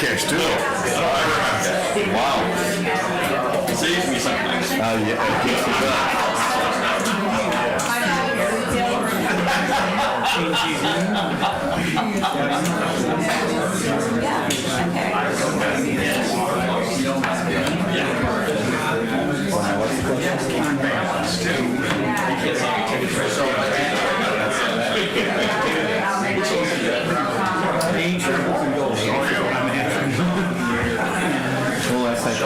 cash too. Wow. Saves me sometimes. Yeah, it keeps me back. Well, that's like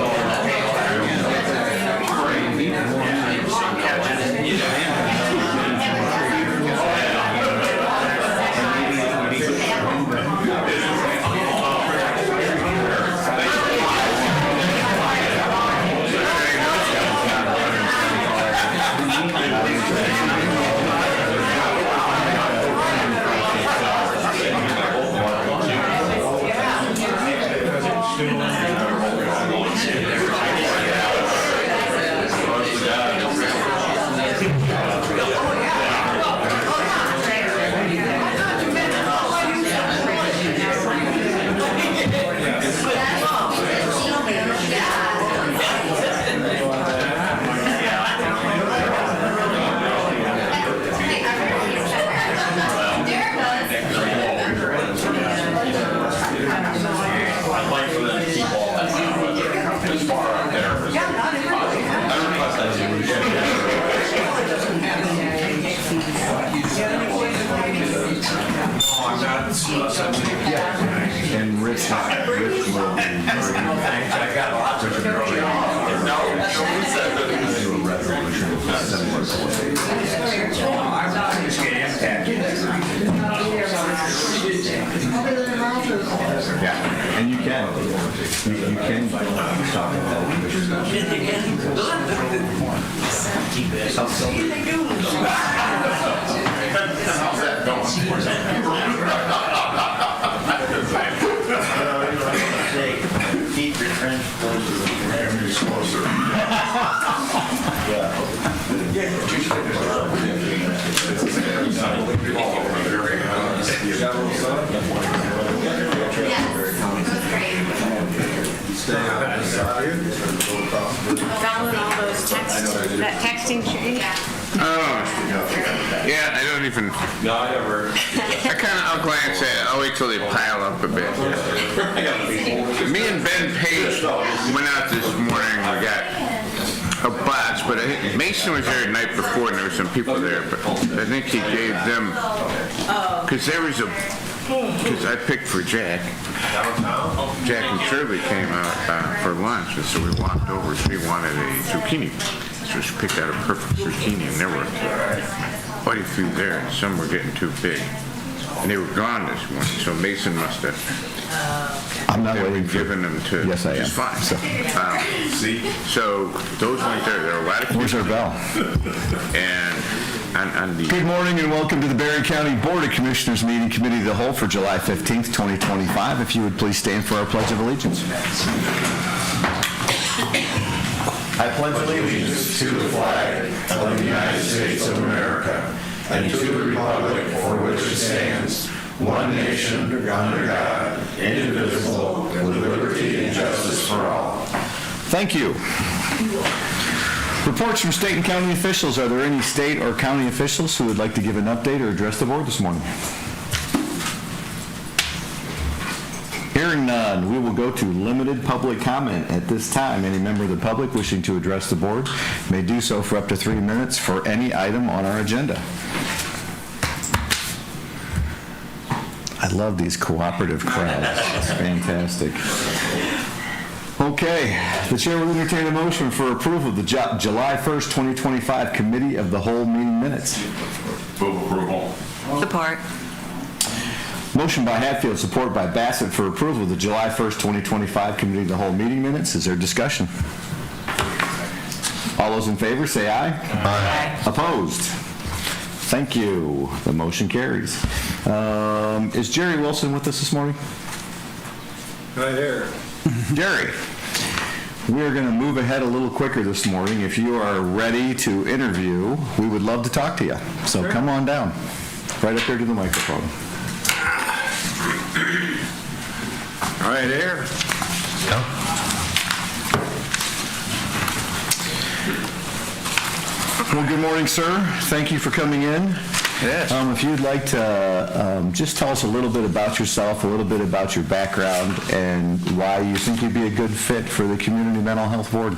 I'd like for them to keep all that stuff, but as far out there. I request that and Rich will yeah, and you can talk about How's that going? Keep your friends closer. Following all those texts, that texting tree. Yeah, I don't even, No, I never. I'll glance at it, I'll wait till they pile up a bit. Me and Ben Page went out this morning, we got a box, but I think Mason was there the night before and there were some people there, but I think he gave them, because I picked for Jack. Jack and Shirley came out for lunch, and so we walked over, she wanted a zucchini. So she picked out a perfect zucchini, and there were quite a few there, and some were getting too big. And they were gone this morning, so Mason must have I'm not waiting for given them to. Yes, I am. It's fine. So those weren't there. There were a lot of Where's our people. bell? And on the. Good morning and welcome to the Berry County Board of Commissioners meeting Committee of the Whole for July 15th, 2025. If you would please stand for our Pledge of Allegiance. I pledge allegiance to the flag of the United States of America and to the republic for which it stands, one nation, under God, indivisible, with liberty and justice for all. Thank you. Reports from state and county officials. Are there any state or county officials who would like to give an update or address the board this morning? Hearing none, we will go to limited public comment at this time. Any member of the public wishing to address the board may do so for up to 3 minutes for any item on our agenda. I love these cooperative crowds. It's fantastic. Okay, the chair will entertain a motion for approval of the July 1st, 2025 Committee of the Whole meeting minutes. Move approval. Support. Motion by Hatfield, support by Bassett for approval of the July 1st, 2025 Committee of the Whole meeting minutes. Is there discussion? All those in favor say aye. Aye. Opposed? Thank you. The motion carries. Is Jerry Wilson with us this morning? Right here. Jerry, we're going to move ahead a little quicker this morning. If you are ready to interview, we would love to talk to you. So come on down, right up here to the microphone. Right here. Well, good morning, sir. Thank you for coming in. Yes. If you'd like to just tell us a little bit about yourself, a little bit about your background, and why you think you'd be a good fit for the Community Mental Health Board.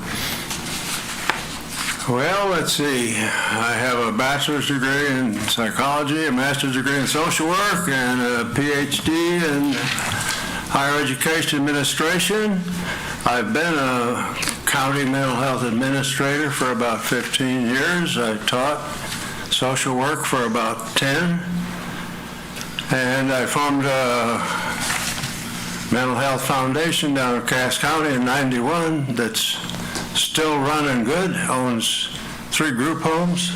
Well, let's see. I have a bachelor's degree in psychology, a master's degree in social work, and a PhD in higher education administration. I've been a county mental health administrator for about 15 years. I taught social work for about 10. And I formed a mental health foundation down in Cass County in '91 that's still running good, owns 3 group homes,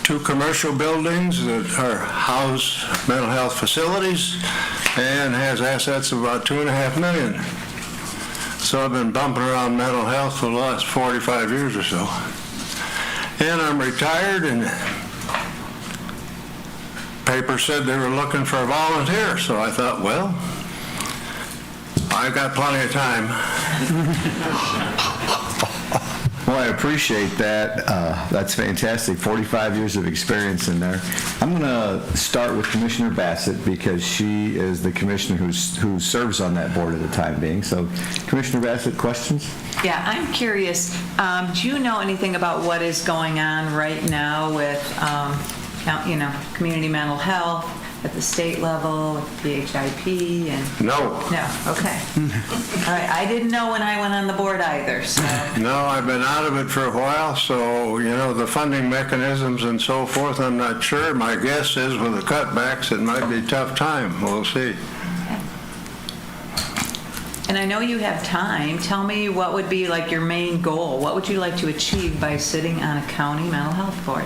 2 commercial buildings that are house mental health facilities, and has assets of about $2.5 million. So I've been bumping around mental health for the last 45 years or so. And I'm retired, and paper said they were looking for a volunteer, so I thought, well, I've got plenty of time. Well, I appreciate that. That's fantastic. 45 years of experience in there. I'm going to start with Commissioner Bassett because she is the commissioner who serves on that board at the time being. So, Commissioner Bassett, questions? Yeah, I'm curious, do you know anything about what is going on right now with, community mental health at the state level, with PHIP and? No. No, okay. All right, I didn't know when I went on the board either, so. No, I've been out of it for a while, so, the funding mechanisms and so forth, I'm not sure. My guess is with the cutbacks, it might be a tough time. We'll see. And I know you have time. Tell me what would be like your main goal. What would you like to achieve by sitting on a county mental health board?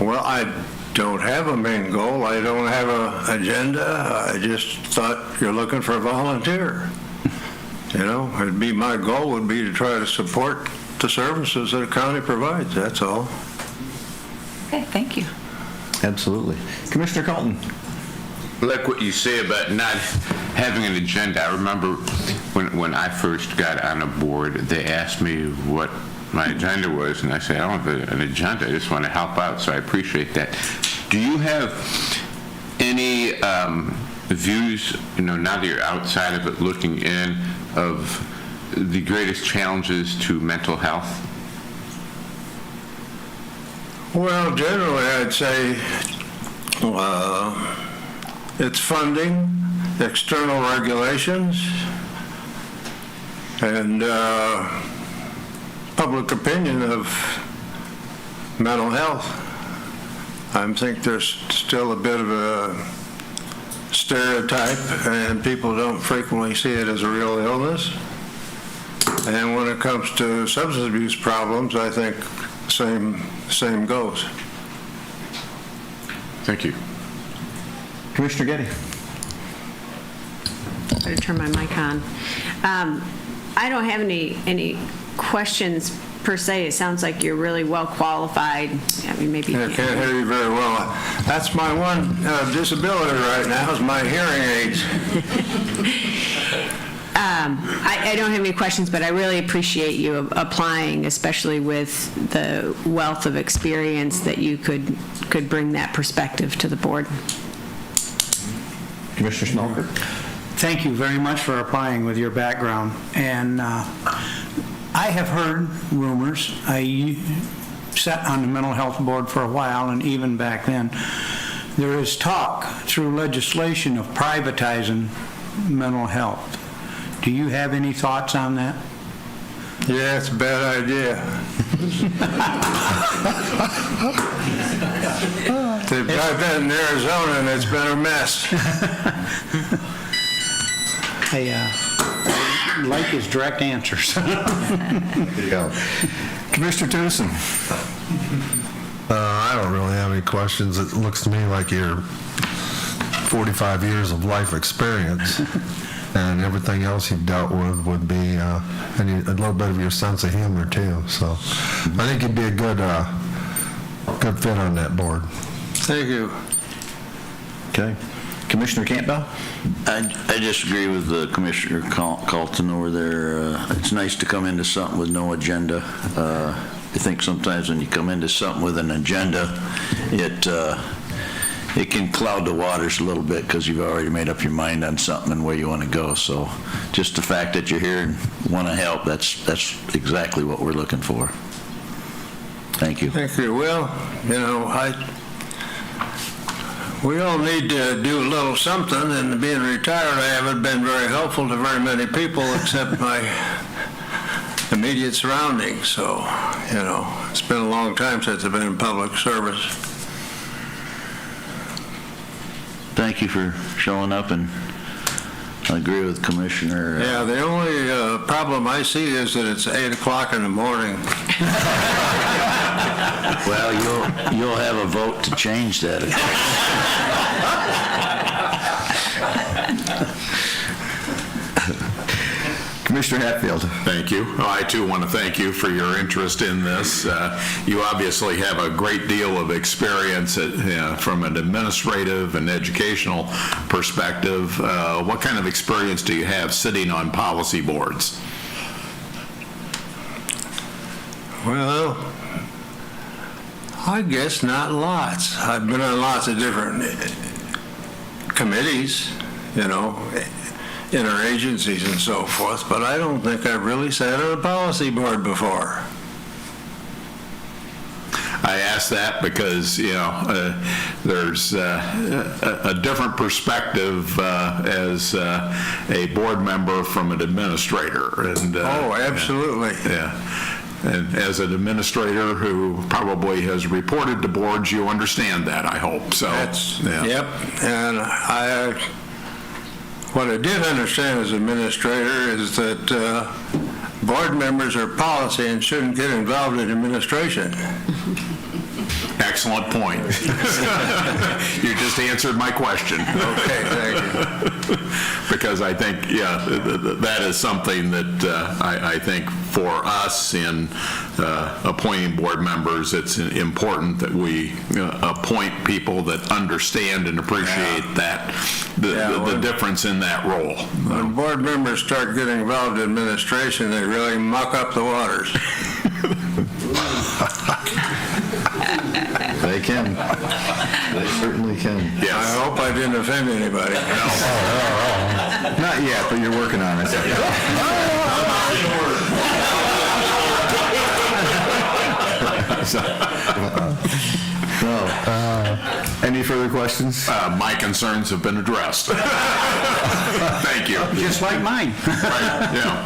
Well, I don't have a main goal. I don't have an agenda. I just thought you're looking for a volunteer. It'd be my goal would be to try to support the services that a county provides. That's all. Okay, thank you. Absolutely. Commissioner Colton. Like what you say about not having an agenda. I remember when I first got on a board, they asked me what my agenda was, and I said, I don't have an agenda. I just want to help out, so I appreciate that. Do you have any views, now that you're outside of it, looking in, of the greatest challenges to mental health? Well, generally, I'd say it's funding, external regulations, and public opinion of mental health. I think there's still a bit of a stereotype, and people don't frequently see it as a real illness. And when it comes to substance abuse problems, I think same goes. Thank you. Commissioner Getty. Better turn my mic on. I don't have any questions per se. It sounds like you're really well qualified. I mean, maybe you I can't hear you very well. That's my one disability right now is my hearing aids. I don't have any questions, but I really appreciate you applying, especially with the wealth of experience that you could bring that perspective to the board. Commissioner Schmelker. Thank you very much for applying with your background. And I have heard rumors. I sat on the mental health board for a while, and even back then, there is talk through legislation of privatizing mental health. Do you have any thoughts on that? Yeah, it's a bad idea. They've got that in Arizona, and it's been a mess. I like his direct answers. There you go. Commissioner Tucson. I don't really have any questions. It looks to me like you're 45 years of life experience, and everything else you've dealt with would be and a little bit of your sense of humor too. So I think you'd be a good fit on that board. Thank you. Okay. Commissioner Campbell? I disagree with Commissioner Colton over there. It's nice to come into something with no agenda. I think sometimes when you come into something with an agenda, it can cloud the waters a little bit because you've already made up your mind on something and where you want to go. So just the fact that you're here and want to help, that's exactly what we're looking for. Thank you. Thank you. Well, we all need to do a little something, and being retired, I haven't been very helpful to very many people except my immediate surroundings. So, it's been a long time since I've been in public service. Thank you for showing up, and I agree with Commissioner. Yeah, the only problem I see is that it's 8 o'clock in the morning. Well, you'll have a vote to change that. Commissioner Hatfield. Thank you. I, too, want to thank you for your interest in this. You obviously have a great deal of experience from an administrative and educational perspective. What kind of experience do you have sitting on policy boards? Well, I guess not lots. I've been on lots of different committees, interagencies and so forth, but I don't think I've really sat on a policy board before. I ask that because, there's a different perspective as a board member from an administrator. And Oh, absolutely. Yeah. And as an administrator who probably has reported to boards, you understand that, I hope. So Yep. And what I did understand as administrator is that board members are policy and shouldn't get involved in administration. Excellent point. You just answered my question. Okay, thank you. Because I think, that is something that I think for us in appointing board members, it's important that we appoint people that understand and appreciate the difference in that role. When board members start getting involved in administration, they really muck up the waters. They can. They certainly can. Yes. I hope I didn't offend anybody. Not yet, but you're working on it. Any further questions? My concerns have been addressed. Thank you. Just like mine. Right, yeah.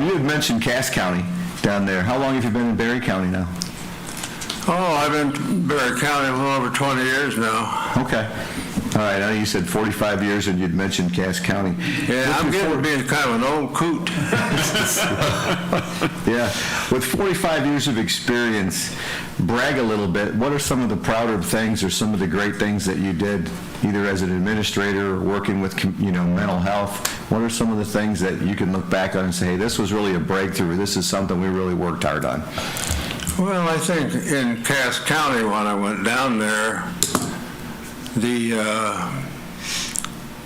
You had mentioned Cass County down there. How long have you been in Berry County now? Oh, I've been in Berry County a little over 20 years now. Okay. All right, I know you said 45 years and you'd mentioned Cass County. Yeah, I'm getting to be kind of an old coot. Yeah. With 45 years of experience, brag a little bit. What are some of the prouder things or some of the great things that you did, either as an administrator or working with, mental health? What are some of the things that you can look back on and say, hey, this was really a breakthrough. This is something we really worked hard on? Well, I think in Cass County, when I went down there, the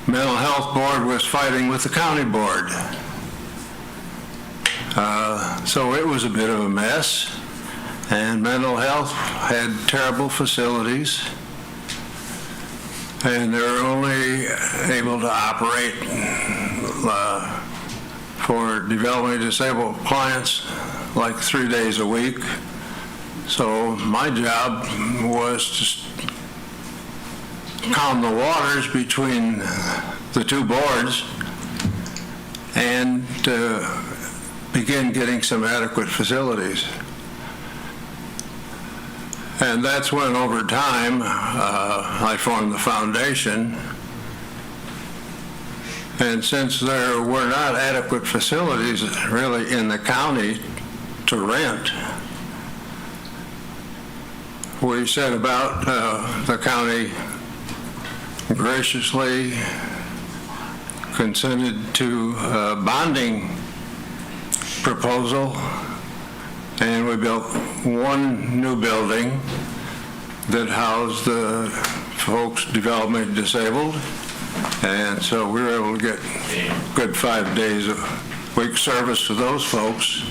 mental health board was fighting with the county board. So it was a bit of a mess, and mental health had terrible facilities, and they were only able to operate for developmentally disabled clients like 3 days a week. So my job was to calm the waters between the two boards and to begin getting some adequate facilities. And that's when, over time, I formed the foundation. And since there were not adequate facilities really in the county to rent, we set about the county graciously consented to a bonding proposal, and we built one new building that housed the folks developmentally disabled, and so we were able to get good 5 days a week service to those folks.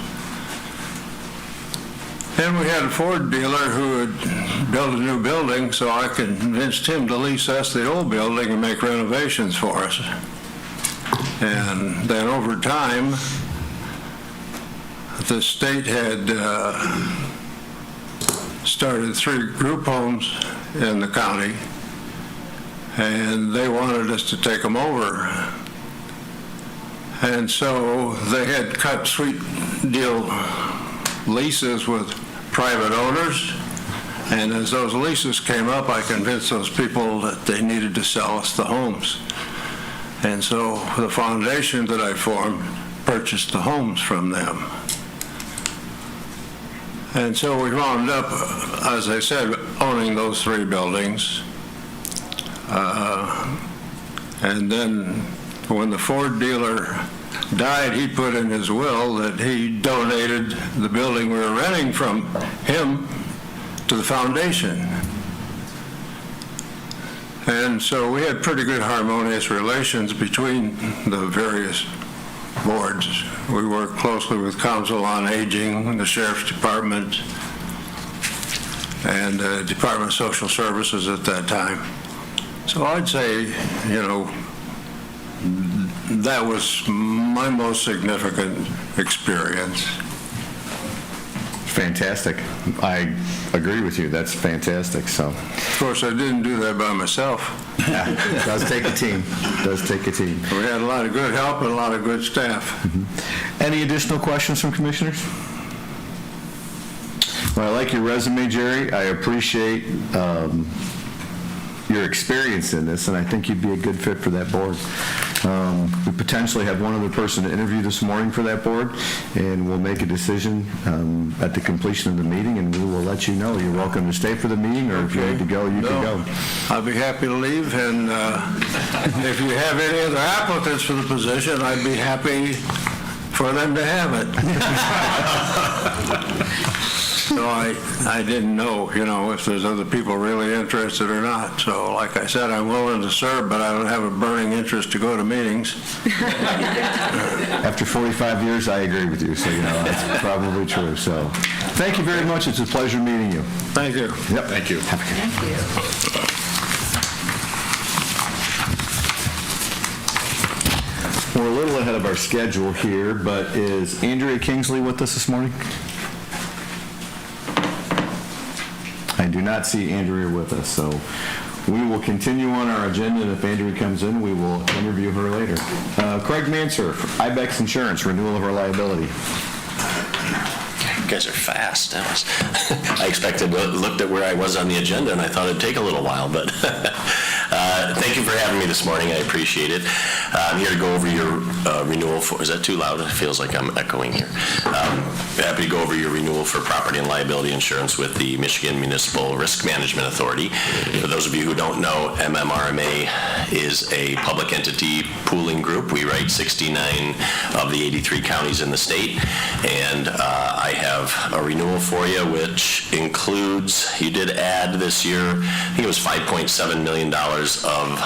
And we had a Ford dealer who had built a new building, so I convinced him to lease us the old building and make renovations for us. And then over time, the state had started 3 group homes in the county, and they wanted us to take them over. And so they had cut sweet deal leases with private owners, and as those leases came up, I convinced those people that they needed to sell us the homes. And so the foundation that I formed purchased the homes from them. And so we wound up, as I said, owning those 3 buildings. And then when the Ford dealer died, he put in his will that he donated the building we were renting from him to the foundation. And so we had pretty good harmonious relations between the various boards. We worked closely with Council on Aging, the Sheriff's Department, and the Department of Social Services at that time. So I'd say, that was my most significant experience. Fantastic. I agree with you. That's fantastic. So, Of course, I didn't do that by myself. yeah, it does take a team. It does take a team. We had a lot of good help and a lot of good staff. Any additional questions from commissioners? Well, I like your resume, Jerry. I appreciate your experience in this, and I think you'd be a good fit for that board. We potentially have one other person to interview this morning for that board, and we'll make a decision at the completion of the meeting, and we will let you know. You're welcome to stay for the meeting, or if you need to go, you can go. I'll be happy to leave, and if you have any other applicants for the position, I'd be happy for them to have it. So I didn't know, if there's other people really interested or not. So like I said, I'm willing to serve, but I don't have a burning interest to go to meetings. After 45 years, I agree with you, so that's probably true. So thank you very much. It's a pleasure meeting you. Thank you. Yep. Thank you. Have a good We're a little ahead of our schedule here, but is Andrea Kingsley with us this morning? I do not see Andrea with us, so we will continue on our agenda, and if Andrea comes in, we will interview her later. Craig Manser, Ibex Insurance, renewal of our liability. You guys are fast. I expected, looked at where I was on the agenda, and I thought it'd take a little while, but thank you for having me this morning. I appreciate it. I'm here to go over your renewal for, is that too loud? It feels like I'm echoing here. Happy to go over your renewal for property and liability insurance with the Michigan Municipal Risk Management Authority. For those of you who don't know, MMRMA is a public entity pooling group. We write 69 of the 83 counties in the state, and I have a renewal for you, which includes, you did add this year, I think it was $5.7 million of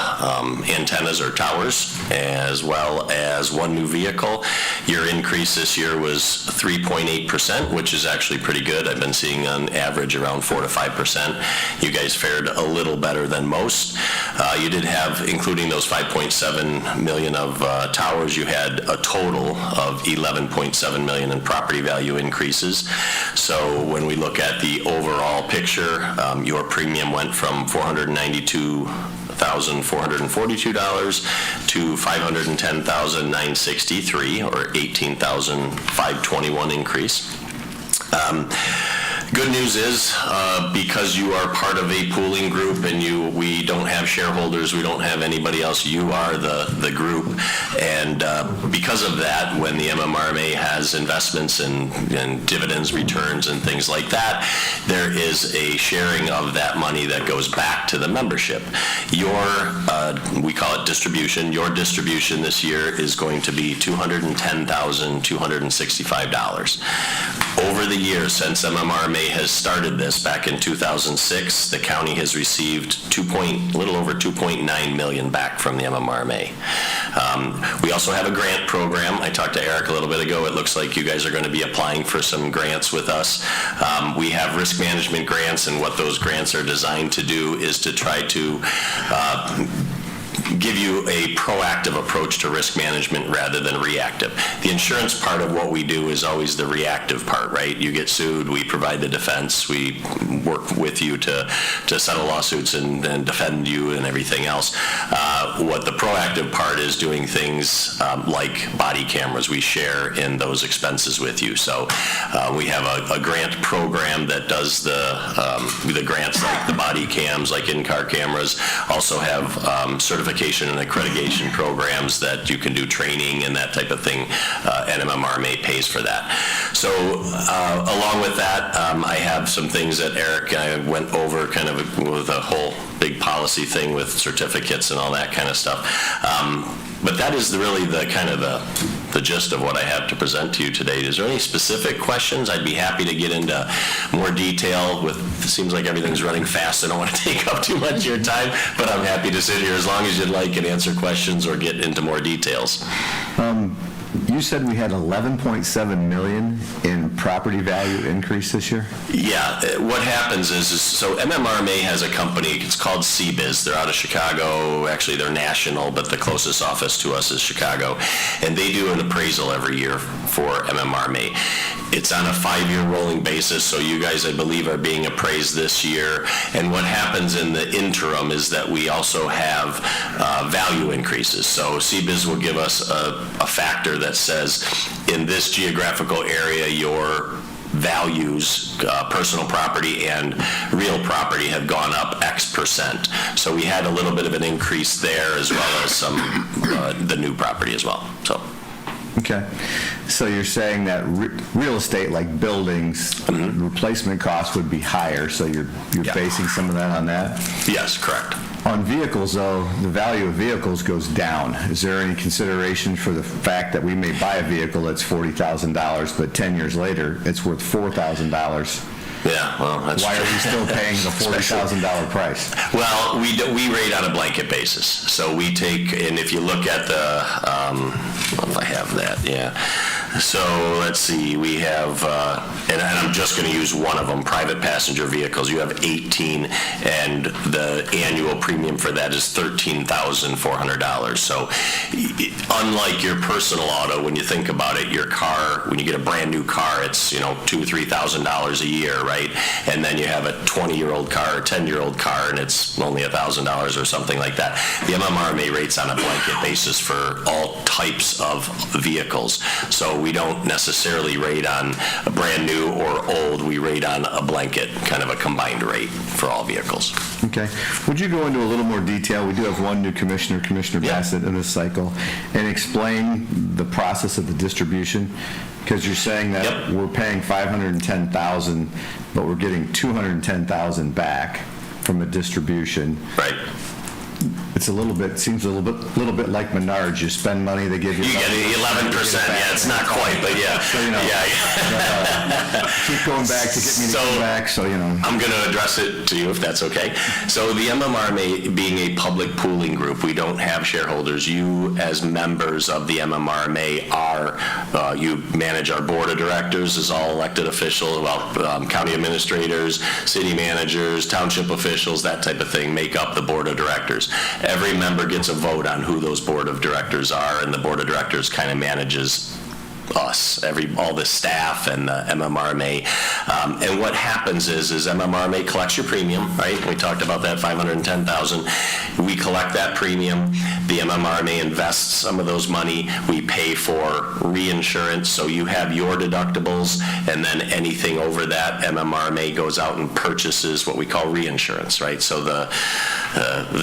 antennas or towers, as well as 1 new vehicle. Your increase this year was 3.8%, which is actually pretty good. I've been seeing on average around 4 to 5%. You guys fared a little better than most. You did have, including those 5.7 million of towers, you had a total of 11.7 million in property value increases. So when we look at the overall picture, your premium went from $492,442 to $510,963, or $18,521 increase. Good news is, because you are part of a pooling group and we don't have shareholders, we don't have anybody else, you are the group. And because of that, when the MMRMA has investments and dividends, returns, and things like that, there is a sharing of that money that goes back to the membership. We call it distribution. Your distribution this year is going to be $210,265. Over the years since MMRMA MMRMA has started this back in 2006. The county has received a little over 2.9 million back from the MMRMA. We also have a grant program. I talked to Eric a little bit ago. It looks like you guys are going to be applying for some grants with us. We have risk management grants, and what those grants are designed to do is to try to give you a proactive approach to risk management rather than reactive. The insurance part of what we do is always the reactive part, right? You get sued, we provide the defense, we work with you to settle lawsuits and defend you and everything else. What the proactive part is doing things like body cameras. We share in those expenses with you. So we have a grant program that does the grants like the body cams, like in-car cameras. Also have certification and accreditation programs that you can do training and that type of thing. NMMRMA pays for that. So along with that, I have some things that Eric and I went over kind of with a whole big policy thing with certificates and all that kind of stuff. But that is really the kind of the gist of what I have to present to you today. Is there any specific questions? I'd be happy to get into more detail. It seems like everything's running fast. I don't want to take up too much of your time, but I'm happy to sit here as long as you'd like and answer questions or get into more details. You said we had 11.7 million in property value increase this year? Yeah, what happens is so MMRMA has a company, it's called CBiz. They're out of Chicago. Actually, they're national, but the closest office to us is Chicago. And they do an appraisal every year for MMRMA. It's on a 5-year rolling basis, so you guys, I believe, are being appraised this year. And what happens in the interim is that we also have value increases. So CBiz will give us a factor that says, in this geographical area, your values, personal property and real property, have gone up X%. So we had a little bit of an increase there, as well as some the new property as well. So. Okay. So you're saying that real estate, like buildings, replacement costs would be higher, so you're basing some of that on that? Yes, correct. On vehicles, though, the value of vehicles goes down. Is there any consideration for the fact that we may buy a vehicle that's $40,000, but 10 years later, it's worth $4,000? Yeah, well, that's why are we still paying the $40,000 price? Well, we rate on a blanket basis. So we take, and if you look at the, if I have that, yeah. So let's see, we have, and I'm just going to use one of them, private passenger vehicles. You have 18, and the annual premium for that is $13,400. So unlike your personal auto, when you think about it, your car, when you get a brand new car, it's, $2,000 or $3,000 a year, right? And then you have a 20-year-old car or 10-year-old car, and it's only $1,000 or something like that. The MMRMA rates on a blanket basis for all types of vehicles. So we don't necessarily rate on a brand new or old. We rate on a blanket, kind of a combined rate for all vehicles. Okay. Would you go into a little more detail? We do have one new commissioner, Commissioner Bassett, in this cycle, and explain the process of the distribution? Because you're saying that we're paying $510,000, but we're getting $210,000 back from a distribution. Right. It's seems a little bit like Menards. You spend money, they give you. You get 11%. Yeah, it's not quite, but yeah. So, keep going back to get me to come back, so, I'm going to address it to you if that's okay. So the MMRMA being a public pooling group, we don't have shareholders. You, as members of the MMRMA, you manage our board of directors as all elected officials, county administrators, city managers, township officials, that type of thing, make up the board of directors. Every member gets a vote on who those board of directors are, and the board of directors kind of manages us, all the staff and the MMRMA. And what happens is MMRMA collects your premium, right? We talked about that, $510,000. We collect that premium. The MMRMA invests some of those money. We pay for reinsurance, so you have your deductibles, and then anything over that, MMRMA goes out and purchases what we call reinsurance, right? So the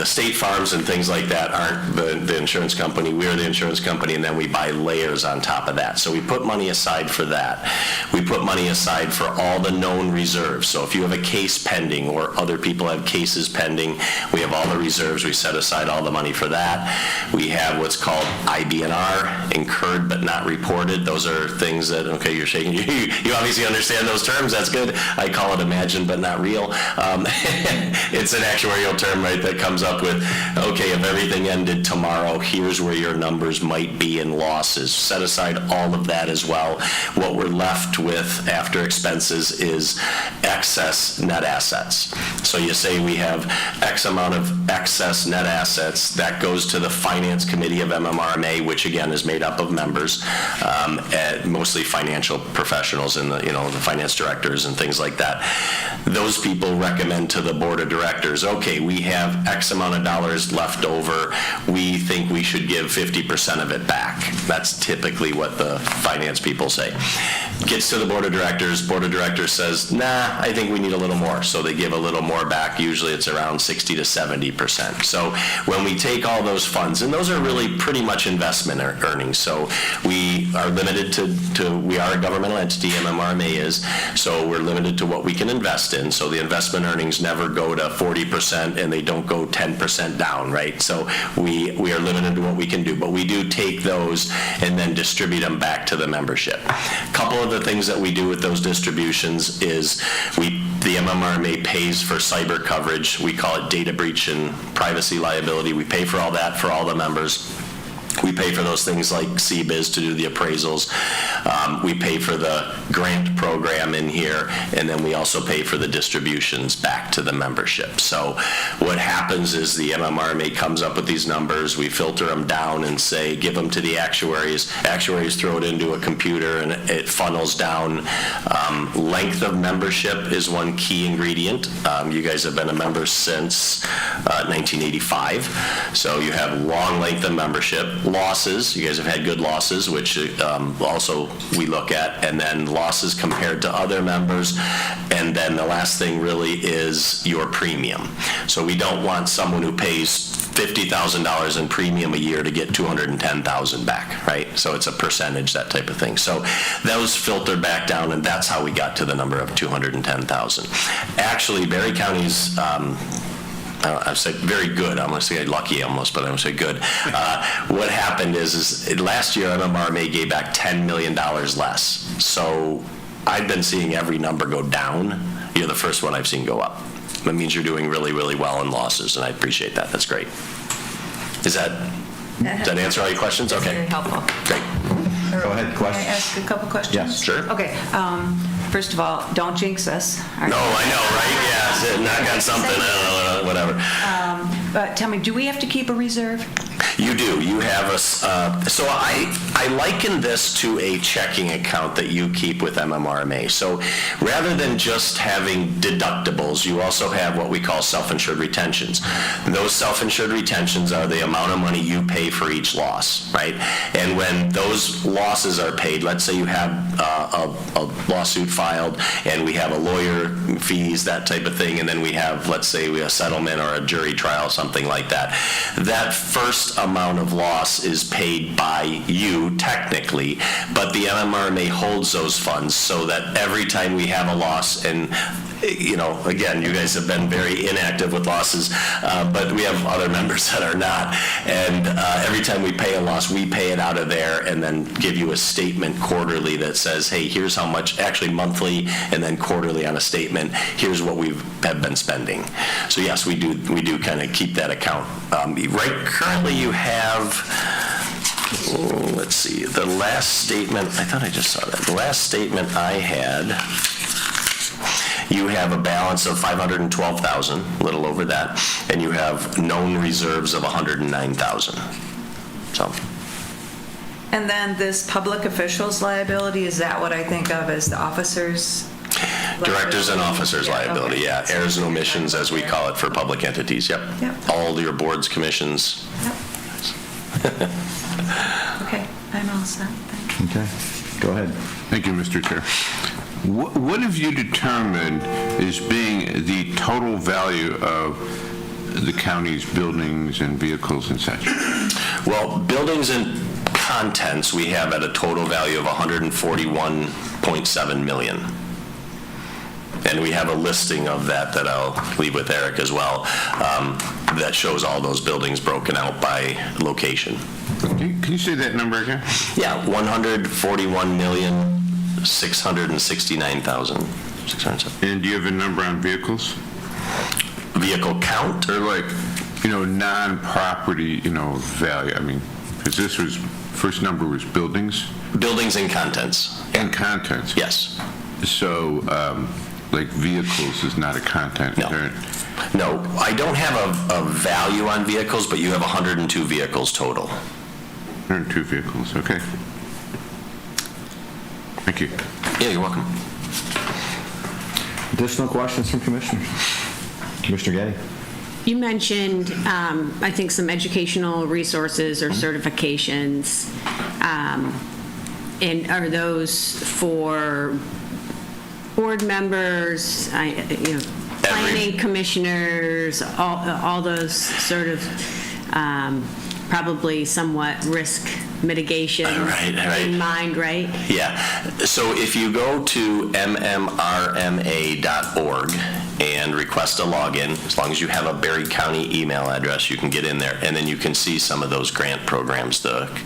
state farms and things like that aren't the insurance company. We're the insurance company, and then we buy layers on top of that. So we put money aside for that. We put money aside for all the known reserves. So if you have a case pending or other people have cases pending, we have all the reserves. We set aside all the money for that. We have what's called IBNR, incurred but not reported. Those are things that, okay, you're shaking. You obviously understand those terms. That's good. I call it imagined but not real. It's an actuarial term, right, that comes up with, okay, if everything ended tomorrow, here's where your numbers might be in losses. Set aside all of that as well. What we're left with after expenses is excess net assets. So you say we have X amount of excess net assets. That goes to the Finance Committee of MMRMA, which again is made up of members, mostly financial professionals and the finance directors and things like that. Those people recommend to the board of directors, okay, we have X amount of dollars left over. We think we should give 50% of it back. That's typically what the finance people say. Gets to the board of directors says, nah, I think we need a little more. So they give a little more back. Usually it's around 60 to 70%. So when we take all those funds, and those are really pretty much investment earnings. So we are limited to we are a governmental entity, MMRMA is, so we're limited to what we can invest in. So the investment earnings never go to 40% and they don't go 10% down, right? So we are limited to what we can do, but we do take those and then distribute them back to the membership. A couple of the things that we do with those distributions is the MMRMA pays for cyber coverage. We call it data breach and privacy liability. We pay for all that for all the members. We pay for those things like CBIZ to do the appraisals. We pay for the grant program in here, and then we also pay for the distributions back to the membership. So what happens is the MMRMA comes up with these numbers. We filter them down and say, give them to the actuaries. Actuaries throw it into a computer, and it funnels down. Length of membership is one key ingredient. You guys have been a member since 1985, so you have long length of membership. Losses, you guys have had good losses, which also we look at, and then losses compared to other members, and then the last thing really is your premium. So we don't want someone who pays $50,000 in premium a year to get $210,000 back, right? So it's a percentage, that type of thing. So those filter back down, and that's how we got to the number of $210,000. Actually, Berry County's I've said very good. I'm going to say lucky almost, but I'm going to say good. What happened is last year MMRMA gave back $10 million less. So I've been seeing every number go down. You're the first one I've seen go up. That means you're doing really, really well in losses, and I appreciate that. That's great. Does that answer all your questions? That's Okay. very helpful. Great. Go ahead, Can I ask a couple questions? Yes. Sure. Okay. First of all, don't jinx us. No, I know, right? Yeah, knock on something, whatever. But tell me, do we have to keep a reserve? You do. You have a, so I liken this to a checking account that you keep with MMRMA. So rather than just having deductibles, you also have what we call self-insured retentions. Those self-insured retentions are the amount of money you pay for each loss, right? And when those losses are paid, let's say you have a lawsuit filed and we have a lawyer fees, that type of thing, and then we have, let's say, a settlement or a jury trial, something like that. That first amount of loss is paid by you technically, but the MMRMA holds those funds so that every time we have a loss, and again, you guys have been very inactive with losses, but we have other members that are not, and every time we pay a loss, we pay it out of there and then give you a statement quarterly that says, hey, here's how much, actually monthly and then quarterly on a statement, here's what we have been spending. So yes, we do kind of keep that account. Right, currently you have, let's see, the last statement, I thought I just saw that. The last statement I had, you have a balance of $512,000, a little over that, and you have known reserves of $109,000. So. And then this public officials liability, is that what I think of as the officers? Directors and officers liability, okay. yeah. Errors and omissions, as we call it for public entities, yep. All your boards, commissions. Yep. Okay, I'm all set. Thank you. Okay, go ahead. Thank you, Mr. Chair. What have you determined as being the total value of the county's buildings and vehicles and such? Well, buildings and contents, we have at a total value of $141.7 million. And we have a listing of that I'll leave with Eric as well, that shows all those buildings broken out by location. Can you say that number again? Yeah, $141,669,607. And do you have a number on vehicles? Vehicle count? Or like, non-property, value? I mean, because this was, first number was buildings? Buildings and contents. And contents? Yes. So, like vehicles is not a content? No. Right? No, I don't have a value on vehicles, but you have 102 vehicles total. 102 vehicles, okay. Thank you. Yeah, you're welcome. Additional questions from commissioners? Commissioner Getty? You mentioned, I think, some educational resources or certifications. And are those for board members, planning commissioners, all those sort of probably somewhat risk mitigation in mind, right? Yeah. So if you go to mmrma.org and request a login, as long as you have a Berry County email address, you can get in there, and then you can see some of those grant programs.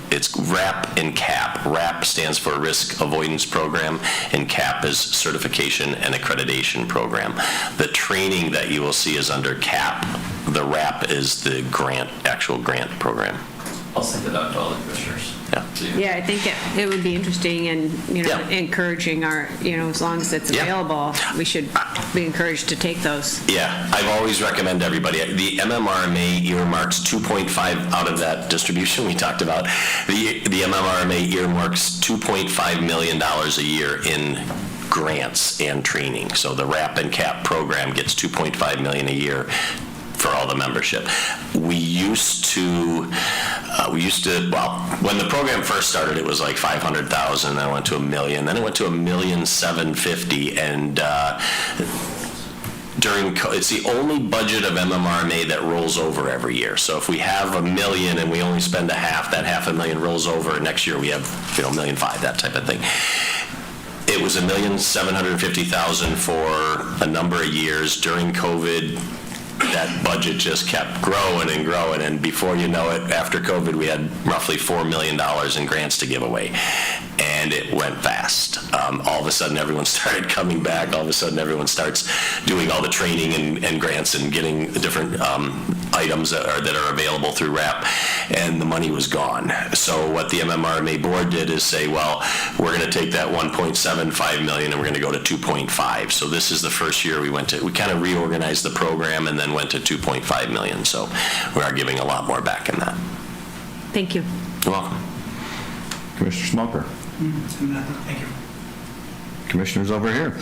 It's RAP and CAP. RAP stands for Risk Avoidance Program, and CAP is Certification and Accreditation Program. The training that you will see is under CAP. The RAP is the actual grant program. I'll send it out to all the commissioners. Yeah, I think it would be interesting and, encouraging our, as long as it's available, we should be encouraged to take those. Yeah, I've always recommended everybody. The MMRMA earmarks 2.5 out of that distribution we talked about. The MMRMA earmarks $2.5 million a year in grants and training. So the RAP and CAP program gets $2.5 million a year for all the membership. We used to, when the program first started, it was like 500,000, then it went to $1 million, then it went to $1,750,000, and it's the only budget of MMRMA that rolls over every year. So if we have $1 million and we only spend that $500,000 rolls over, and next year we have, $1.5 million, that type of thing. It was $1,750,000 for a number of years. During COVID, that budget just kept growing and growing, and before you know it, after COVID, we had roughly $4 million in grants to give away, and it went fast. All of a sudden, everyone started coming back. All of a sudden, everyone starts doing all the training and grants and getting the different items that are available through RAP, and the money was gone. So what the MMRMA board did is say, well, we're going to take that $1.75 million and we're going to go to 2.5. So this is the first year we kind of reorganized the program and then went to 2.5 million. So we are giving a lot more back in that. Thank you. You're welcome. Commissioner Smoker? Thank you. Commissioners over here?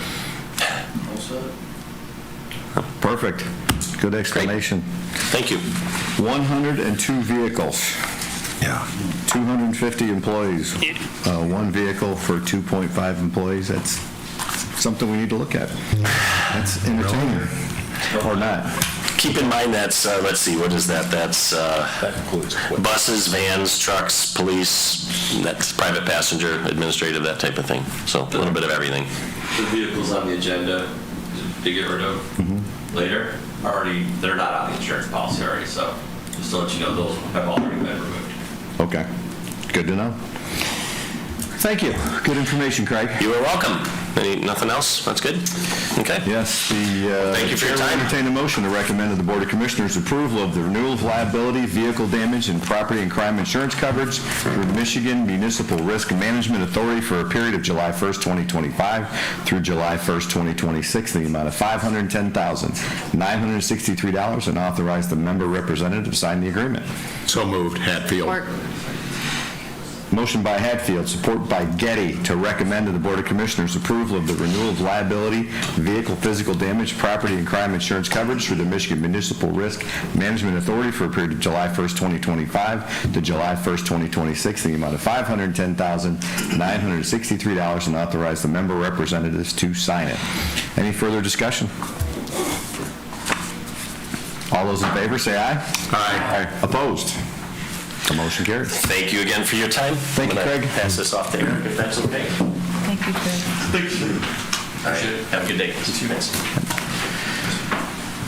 Perfect. Good explanation. Thank you. 102 vehicles. Yeah. 250 employees. One vehicle for 2.5 employees. That's something we need to look at. That's entertaining. Or not. Keep in mind that's, let's see, what is that? That's buses, vans, trucks, police, that's private passenger, administrative, that type of thing. So a little bit of everything. The vehicles on the agenda to get rid of later they're not on the insurance policy already, so just to let you know, those have already been removed. Okay. Good to know. Thank you. Good information, Craig. You are welcome. Nothing else? That's good? Okay. Yes, thank you for your time. Entertain a motion to recommend to the Board of Commissioners approval of the renewal of liability, vehicle damage, and property and crime insurance coverage through the Michigan Municipal Risk Management Authority for a period of July 1st, 2025 through July 1st, 2026 in the amount of $510,963 and authorize the member representative to sign the agreement. So moved. Hatfield. Motion by Hatfield, support by Getty, to recommend to the Board of Commissioners approval of the renewal of liability, vehicle physical damage, property and crime insurance coverage through the Michigan Municipal Risk Management Authority for a period of July 1st, 2025 to July 1st, 2026 in the amount of $510,963 and authorize the member representatives to sign it. Any further discussion? All those in favor say aye. Aye. Opposed? The motion carries. Thank you again for your time. Thank you, I'm gonna Craig. pass this off to Eric, if that's okay. Thank you, Craig. All right, have a good day. Thanks.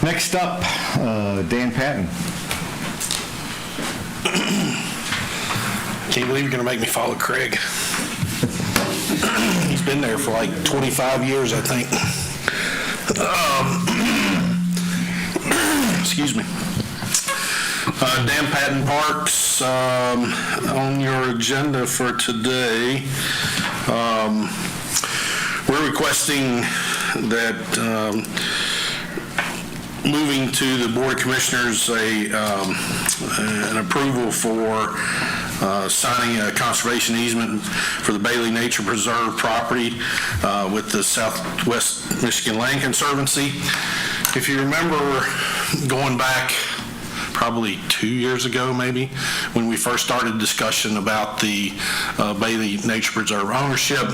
Next up, Dan Patton. Can't believe you're going to make me follow Craig. He's been there for like 25 years, I think. Excuse me. Dan Patton Parks, on your agenda for today, we're requesting that moving to the Board of Commissioners an approval for signing a conservation easement for the Bailey Nature Preserve property with the Southwest Michigan Land Conservancy. If you remember going back probably 2 years ago, maybe, when we first started discussion about the Bailey Nature Preserve ownership,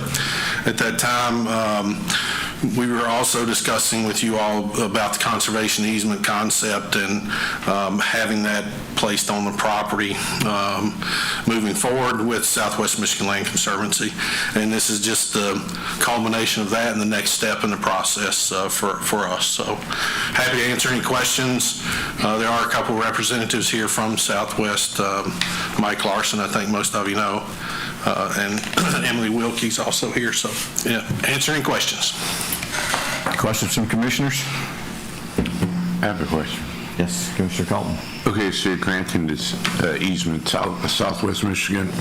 at that time, we were also discussing with you all about the conservation easement concept and having that placed on the property moving forward with Southwest Michigan Land Conservancy. And this is just the culmination of that and the next step in the process for us. So happy to answer any questions. There are a couple representatives here from Southwest. Mike Larson, I think most of you know, and Emily Wilkie's also here. So yeah, answer any questions. Questions from commissioners? I have a question. Yes, Commissioner Colton. Okay, so you're granting this easement, Southwest Michigan,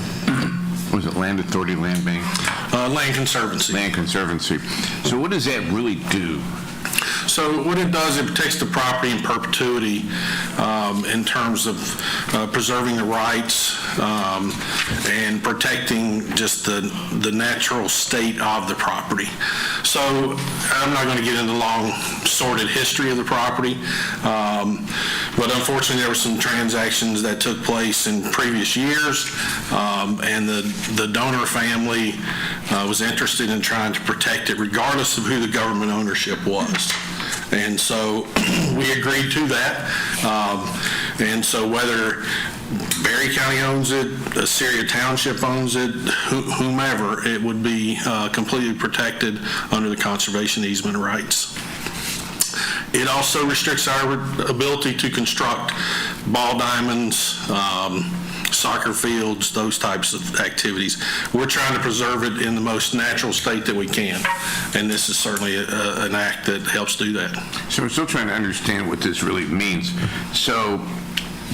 was it Land Authority, Land Bank? Land Conservancy. Land Conservancy. So what does that really do? So what it does, it protects the property in perpetuity in terms of preserving the rights and protecting just the natural state of the property. So I'm not going to get into the long sordid history of the property, but unfortunately there were some transactions that took place in previous years, and the donor family was interested in trying to protect it regardless of who the government ownership was. And so we agreed to that. And so whether Berry County owns it, Assyria Township owns it, whomever, it would be completely protected under the conservation easement rights. It also restricts our ability to construct ball diamonds, soccer fields, those types of activities. We're trying to preserve it in the most natural state that we can, and this is certainly an act that helps do that. So I'm still trying to understand what this really means. So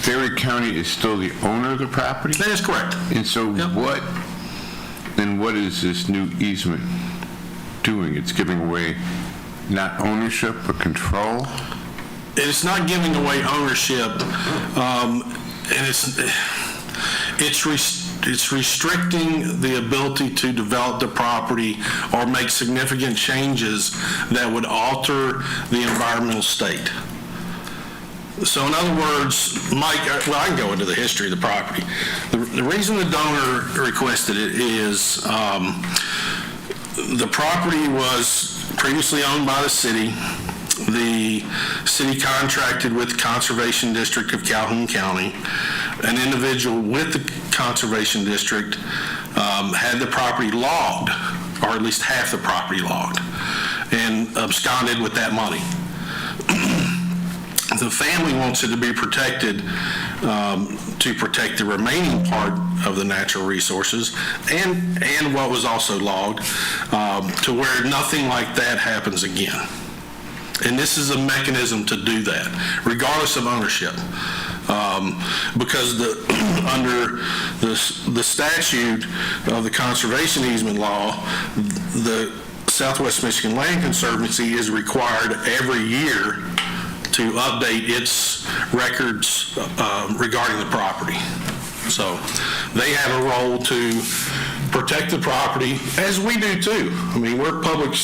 Berry County is still the owner of the property? That is correct. And so Yep. what is this new easement doing? It's giving away not ownership, but control? It's not giving away ownership, and it's restricting the ability to develop the property or make significant changes that would alter the environmental state. So in other words, Mike, well, I can go into the history of the property. The reason the donor requested it is the property was previously owned by the city. The city contracted with the Conservation District of Calhoun County. An individual with the Conservation District had the property logged, or at least half the property logged, and absconded with that money. The family wants it to be protected to protect the remaining part of the natural resources and what was also logged to where nothing like that happens again. And this is a mechanism to do that, regardless of ownership. Because under the statute of the conservation easement law, the Southwest Michigan Land Conservancy is required every year to update its records regarding the property. So they have a role to protect the property, as we do too. I mean, we're public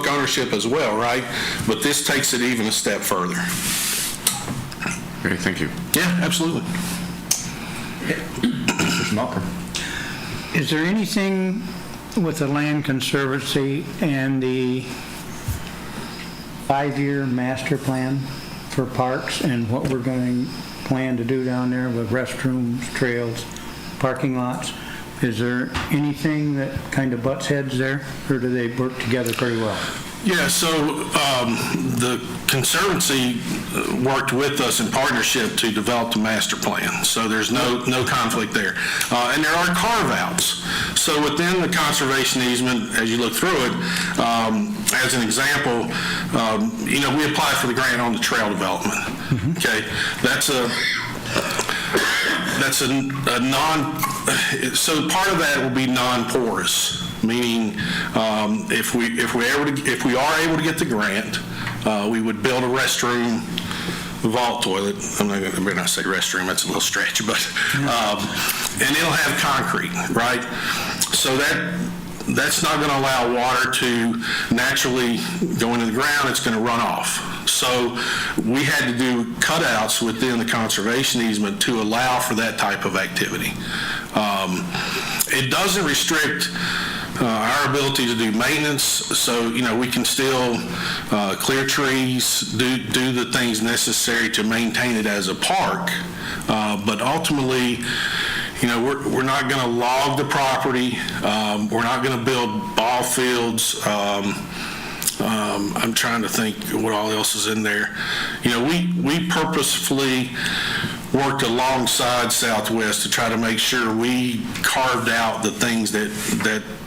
ownership as well, right? But this takes it even a step further. Okay, thank you. Yeah, absolutely. Mr. Malcolm. Is there anything with the Land Conservancy and the 5-year master plan for parks and what we're going plan to do down there with restrooms, trails, parking lots? Is there anything that kind of butts heads there, or do they work together pretty well? Yeah, so the Conservancy worked with us in partnership to develop the master plan, so there's no conflict there. And there are carve-outs. So within the conservation easement, as you look through it, as an example, we applied for the grant on the trail development. Okay, that's a so part of that will be non-porous, meaning if we are able to get the grant, we would build a restroom, vault toilet. I better not say restroom, that's a little stretch, but and it'll have concrete, right? So that's not going to allow water to naturally go into the ground. It's going to run off. So we had to do cutouts within the conservation easement to allow for that type of activity. It doesn't restrict our ability to do maintenance, so we can still clear trees, do the things necessary to maintain it as a park, but ultimately, we're not going to log the property. We're not going to build ball fields. I'm trying to think what all else is in there. We purposefully worked alongside Southwest to try to make sure we carved out the things that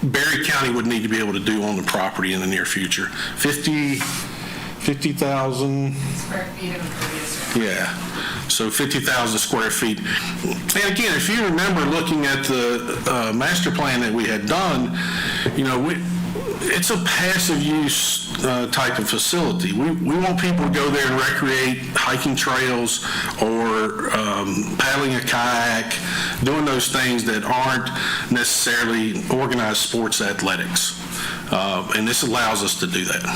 Berry County would need to be able to do on the property in the near future. 50,000. Square feet of impervious. Yeah. So 50,000 square feet. And again, if you remember looking at the master plan that we had done, it's a passive use type of facility. We want people to go there and recreate, hiking trails or paddling a kayak, doing those things that aren't necessarily organized sports athletics. And this allows us to do that.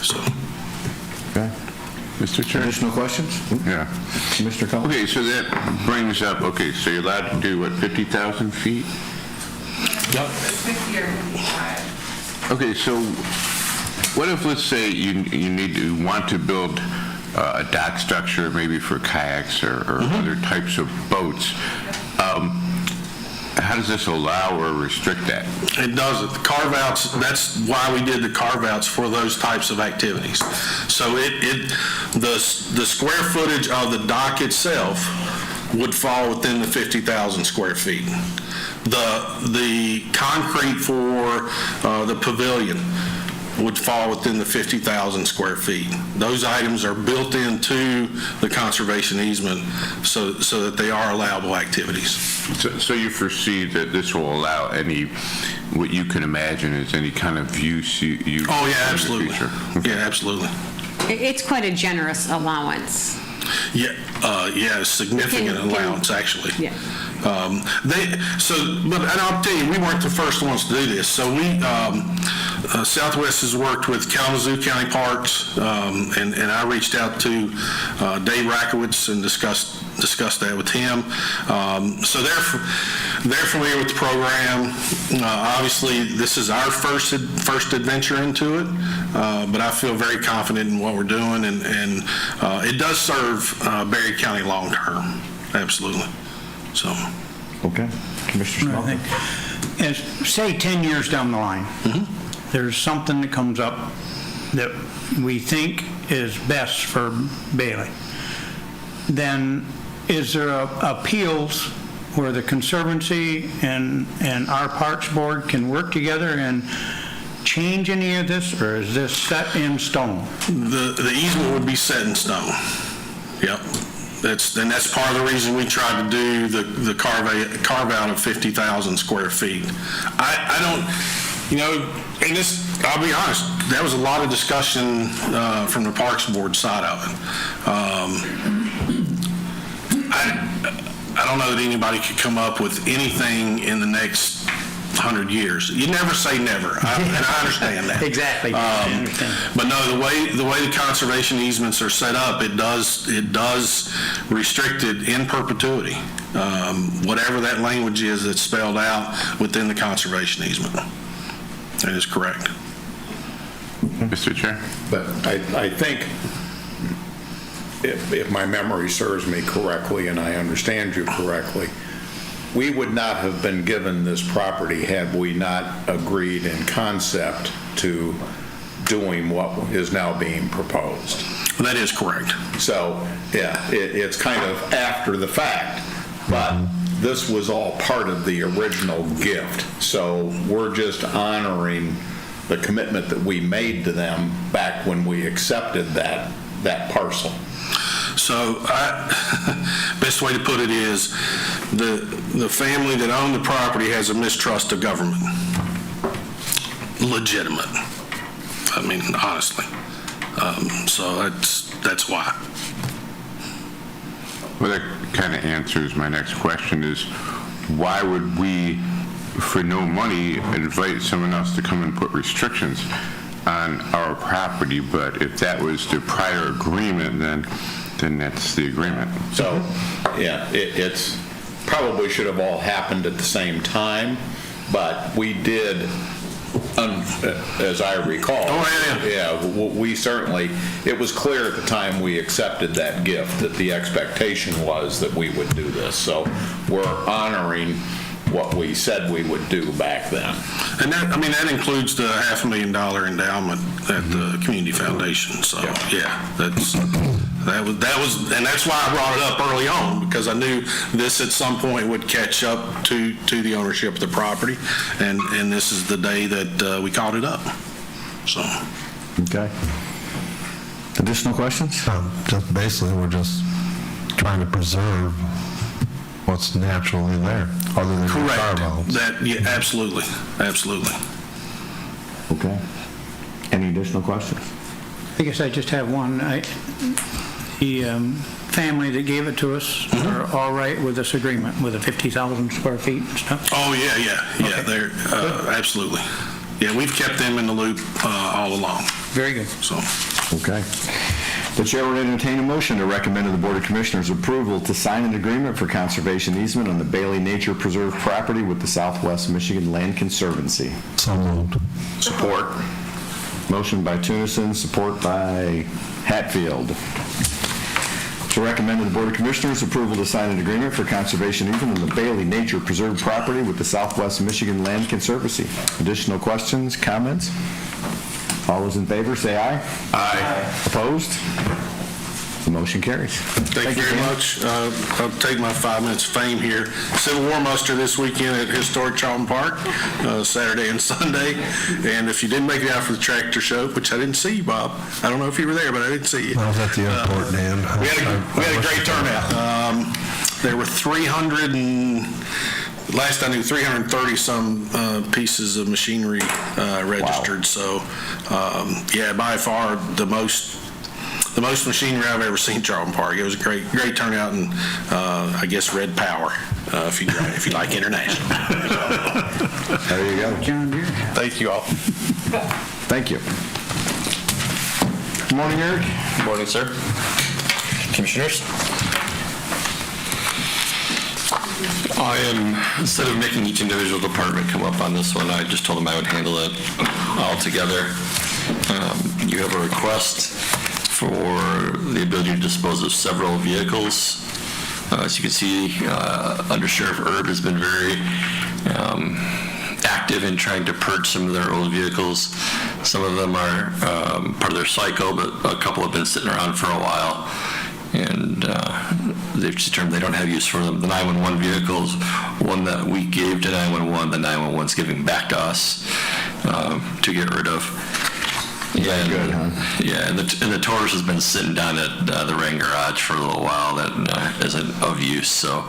So. Okay. Mr. Chair? Additional questions? Yeah. Mr. Collins? Okay, so that brings up, so you're allowed to do, 50,000 feet? Yep. 50 or 55. Okay, so what if, let's say, you want to build a dock structure maybe for kayaks or other types of boats? How does this allow or restrict that? It doesn't. The carve-outs, that's why we did the carve-outs for those types of activities. So the square footage of the dock itself would fall within the 50,000 square feet. The concrete for the pavilion would fall within the 50,000 square feet. Those items are built into the conservation easement so that they are allowable activities. So you foresee that this will allow what you can imagine as any kind of use you Oh, yeah, absolutely. in the future? Yeah, absolutely. It's quite a generous allowance. Yeah, significant allowance, actually. Yeah. And I'll tell you, we weren't the first ones to do this. So Southwest has worked with Kalamazoo County Parks, and I reached out to Dave Rakowitz and discussed that with him. So they're familiar with the program. Obviously, this is our first adventure into it, but I feel very confident in what we're doing, and it does serve Berry County long term. Absolutely. So. Okay. Commissioner I Smelter? think, as, say 10 years down the line, there's something that comes up that we think is best for Bailey. Then is there appeals where the Conservancy and our Parks Board can work together and change any of this, or is this set in stone? The easement would be set in stone. Yep. That's part of the reason we tried to do the carve out of 50,000 square feet. I don't, and this, I'll be honest, there was a lot of discussion from the Parks Board side of it. I don't know that anybody could come up with anything in the next 100 years. You never say never, and I understand that. Exactly. I understand. But no, the way the conservation easements are set up, it does restrict it in perpetuity. Whatever that language is that's spelled out within the conservation easement. That is correct. Mr. Chair? But I think if my memory serves me correctly and I understand you correctly, we would not have been given this property had we not agreed in concept to doing what is now being proposed. That is correct. So, yeah, it's kind of after the fact, but this was all part of the original gift. So we're just honoring the commitment that we made to them back when we accepted that parcel. So, best way to put it is, the family that owned the property has a mistrust of government. Legitimate. I mean, honestly. So that's why. Well, that kind of answers my next question is, why would we, for no money, invite someone else to come and put restrictions on our property? But if that was the prior agreement, then that's the agreement. So, yeah, it's probably should have all happened at the same time, but we did, as I recall. Oh, yeah. Yeah, we certainly, it was clear at the time we accepted that gift that the expectation was that we would do this. So we're honoring what we said we would do back then. And that includes the $500,000 endowment at the community foundation. So, yeah, that was, and that's why I brought it up early on, because I knew this at some point would catch up to the ownership of the property, and this is the day that we caught it up. So. Okay. Additional questions? Just basically, we're just trying to preserve what's naturally there, other than the Correct. carve-outs. Yeah, absolutely. Okay. Any additional questions? I guess I just have one. The family that gave it to us are all right with this agreement, with the 50,000 square feet and stuff? Oh, yeah, they're, absolutely. Yeah, we've kept them in the loop all along. Very good. So. Okay. The chair will entertain a motion to recommend to the Board of Commissioners approval to sign an agreement for conservation easement on the Bailey Nature Preserve property with the Southwest Michigan Land Conservancy. So moved. Support. Motion by Tunison, support by Hatfield. To recommend to the Board of Commissioners approval to sign an agreement for conservation easement on the Bailey Nature Preserve property with the Southwest Michigan Land Conservancy. Additional questions, comments? All those in favor, say aye. Aye. Opposed? The motion carries. Thank you very much. I'll take my 5 minutes of fame here. Civil War muster this weekend at Historic Charlton Park, Saturday and Sunday. And if you didn't make it out for the tractor show, which I didn't see you, Bob. I don't know if you were there, but I didn't see you. I was at the airport, Dan. We had a great turnout. There were 330 some pieces of machinery registered. Wow. So, yeah, by far the most machinery I've ever seen at Charlton Park. It was a great turnout, and I guess Red Power, if you like international. There you go. John Deere. Thank you all. Thank you. Good morning, Eric. Good morning, sir. Commissioners? I am, instead of making each individual department come up on this one, I just told them I would handle it all together. You have a request for the ability to dispose of several vehicles. As you can see, Under Sheriff Erb has been very active in trying to purge some of their old vehicles. Some of them are part of their cycle, but a couple have been sitting around for a while, and they've determined they don't have use for them. The 911 vehicles, one that we gave to 911, the 911's giving back to us to get rid of. Yeah, and, good, huh? Yeah, and the Taurus has been sitting down at the Rain Garage for a little while that isn't of use. So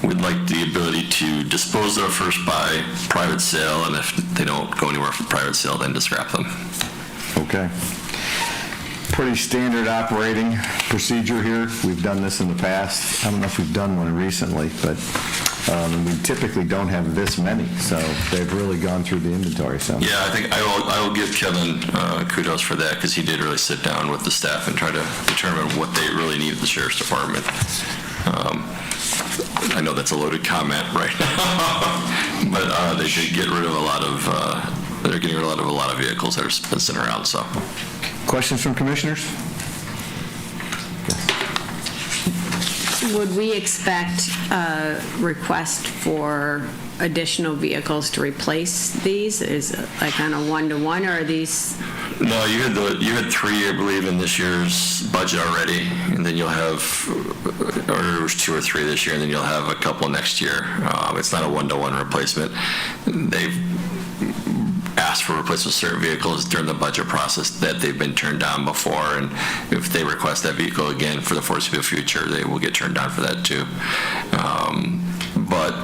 we'd like the ability to dispose of them first by private sale, and if they don't go anywhere for private sale, then to scrap them. Okay. Pretty standard operating procedure here. We've done this in the past. I don't know if we've done one recently, but we typically don't have this many, so they've really gone through the inventory. So yeah, I think I will give Kevin kudos for that, because he did really sit down with the staff and try to determine what they really need at the Sheriff's Department. I know that's a loaded comment right now, but they did get rid of a lot of, they're getting rid of a lot of vehicles that have been sitting around, so. questions from commissioners? Would we expect a request for additional vehicles to replace these? Is it like on a one-to-one, or are these? No, you had three, I believe, in this year's budget already, and then you'll have, or it was two or three this year, and then you'll have a couple next year. It's not a one-to-one replacement. They've asked for replacement of certain vehicles during the budget process that they've been turned down before, and if they request that vehicle again for the foreseeable future, they will get turned down for that too. But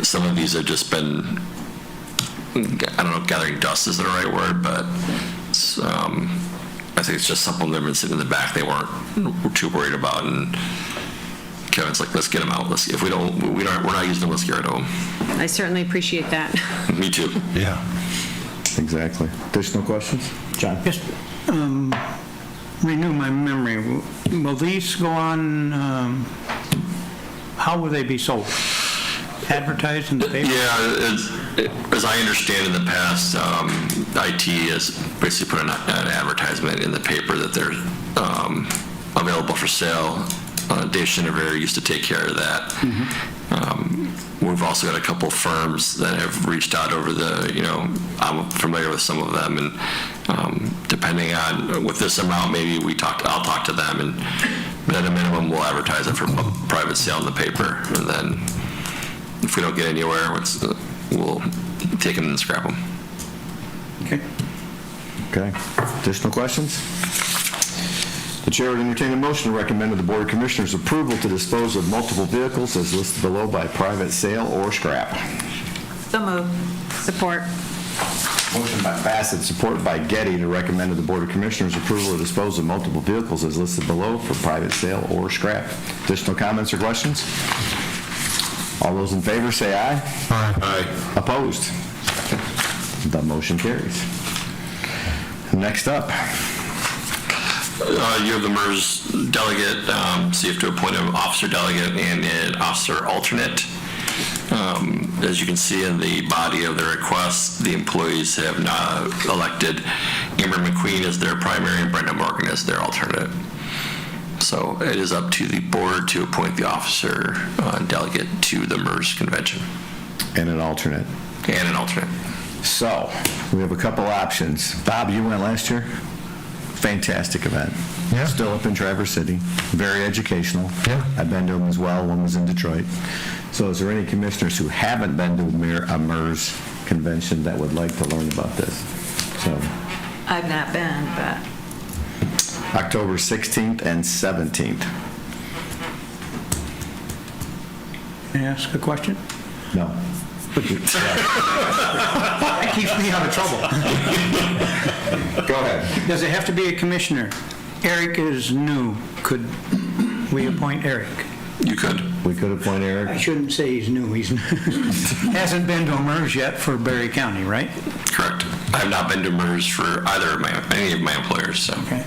some of these have just been, I don't know if gathering dust is the right word, but it's, I think it's just something they've been sitting in the back they weren't too worried about, and Kevin's like, let's get them out. If we're not using them, let's get rid of them. I certainly appreciate that. Me too. Yeah. Exactly. Additional questions? John? Just renew my memory. Will these go on, how will they be sold? Advertised in the paper? Yeah, as I understand in the past, IT has basically put an advertisement in the paper that they're available for sale. Dave Schinnever used to take care of that. We've also got a couple firms that have reached out over I'm familiar with some of them, and depending on, with this amount, maybe I'll talk to them, and at a minimum, we'll advertise it for private sale in the paper, and then if we don't get anywhere, we'll take them and scrap them. Okay. Additional questions? The chair would entertain a motion to recommend to the Board of Commissioners approval to dispose of multiple vehicles as listed below by private sale or scrap. So moved. Support. Motion by Bassett, supported by Getty, to recommend to the Board of Commissioners approval to dispose of multiple vehicles as listed below for private sale or scrap. Additional comments or questions? All those in favor say aye. Aye. Opposed? The motion carries. Next up. You have the MERS delegate, so you have to appoint an officer delegate and an officer alternate. As you can see in the body of the request, the employees have now elected Amber McQueen as their primary and Brenda Morgan as their alternate. So it is up to the board to appoint the officer delegate to the MERS convention. And an alternate. And an alternate. So, we have a couple options. Bob, you went last year? Fantastic event. Yeah. Still up in Traverse City. Very educational. Yeah. I've been to them as well. One was in Detroit. So is there any commissioners who haven't been to a MERS convention that would like to learn about this? So, I've not been, but October 16th and 17th. Can I ask a question? No. That keeps me out of trouble. Go ahead. Does it have to be a commissioner? Eric is new. Could we appoint Eric? You could. We could appoint I Eric. shouldn't say he's new. He's hasn't been to a MERS yet for Berry County, right? Correct. I have not been to MERS for any of my employers, so. Okay.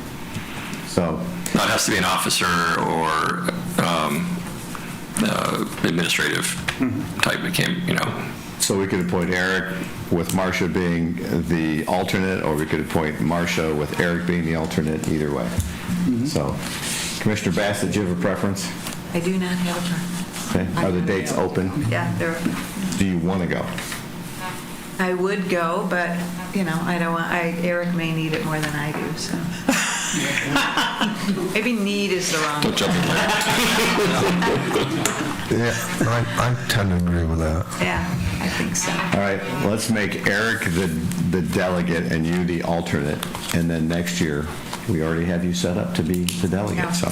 So, Now, it has to be an officer or administrative type. It can't, so we could appoint Eric with Marcia being the alternate, or we could appoint Marcia with Eric being the alternate, either way. So, Commissioner Bassett, do you have a preference? I do not have a preference. Okay. Are the dates open? Yeah, they're, Do you want to go? I would go, but, I don't want, Eric may need it more than I do, so. Maybe need is the wrong. Don't jump in there. Yeah, I tend to agree with that. Yeah, I think so. All right, let's make Eric the delegate and you the alternate, and then next year, we already have you set up to be the delegate, Yeah. so.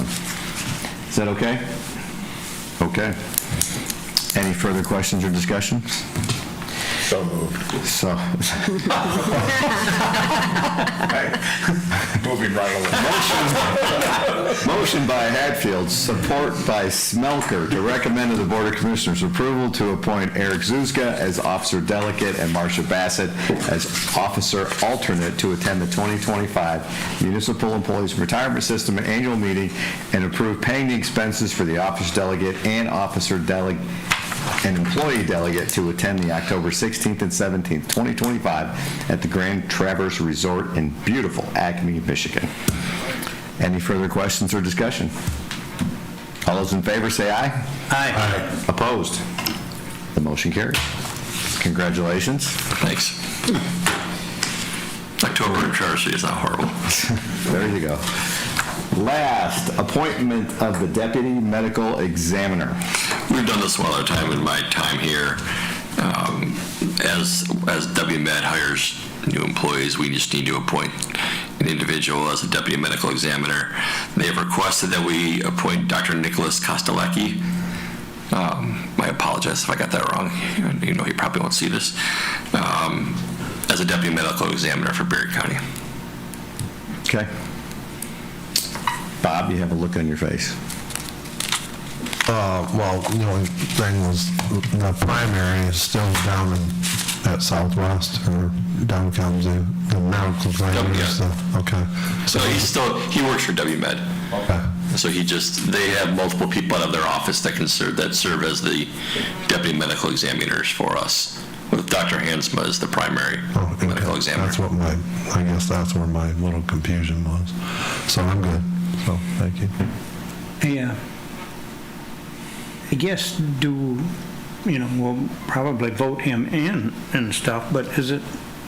Is that okay? Okay. Any further questions or discussions? So moved. So, Moving right along. motion by Hatfield, support by Smelker, to recommend to the Board of Commissioners approval to appoint Eric Zuzka as officer delegate and Marcia Bassett as officer alternate to attend the 2025 Municipal Employees Retirement System annual meeting and approve paying the expenses for the officer delegate and officer delegate an employee delegate to attend the October 16th and 17th, 2025 at the Grand Traverse Resort in beautiful Acme, Michigan. Any further questions or discussion? All those in favor say aye. Aye. Opposed? The motion carries. Congratulations. Thanks. October in Charter City is not horrible. There you go. Last, appointment of the Deputy Medical Examiner. We've done this one other time in my time here. As WMed hires new employees, we just need to appoint an individual as a Deputy Medical Examiner. They have requested that we appoint Dr. Nicholas Kostelecki. I apologize if I got that wrong. You know, he probably won't see this. As a Deputy Medical Examiner for Berry County. Okay. Bob, you have a look on your face. Well, the only thing was the primary is still down at Southwest, or down comes the medical examiner. Yeah. Okay. So he works for WMed. Okay. So they have multiple people out of their office that serve as the deputy medical examiners for us, with Dr. Hansma as the primary medical examiner. That's what I guess that's where my little confusion was. So I'm good. So thank you. Yeah. I guess we'll probably vote him in and stuff, but is it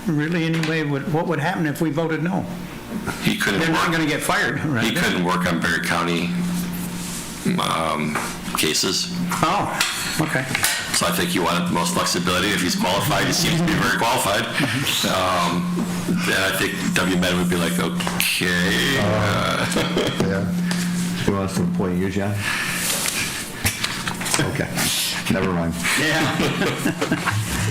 really any way, what would happen if we voted no? He couldn't. They're not going to get fired, right? He couldn't work on Berry County cases. Oh, okay. So I think you wanted the most flexibility. If he's qualified, he seems to be very qualified. Then I think WMed would be like, okay. Yeah. Who wants to appoint you, John? Okay, never mind. Yeah.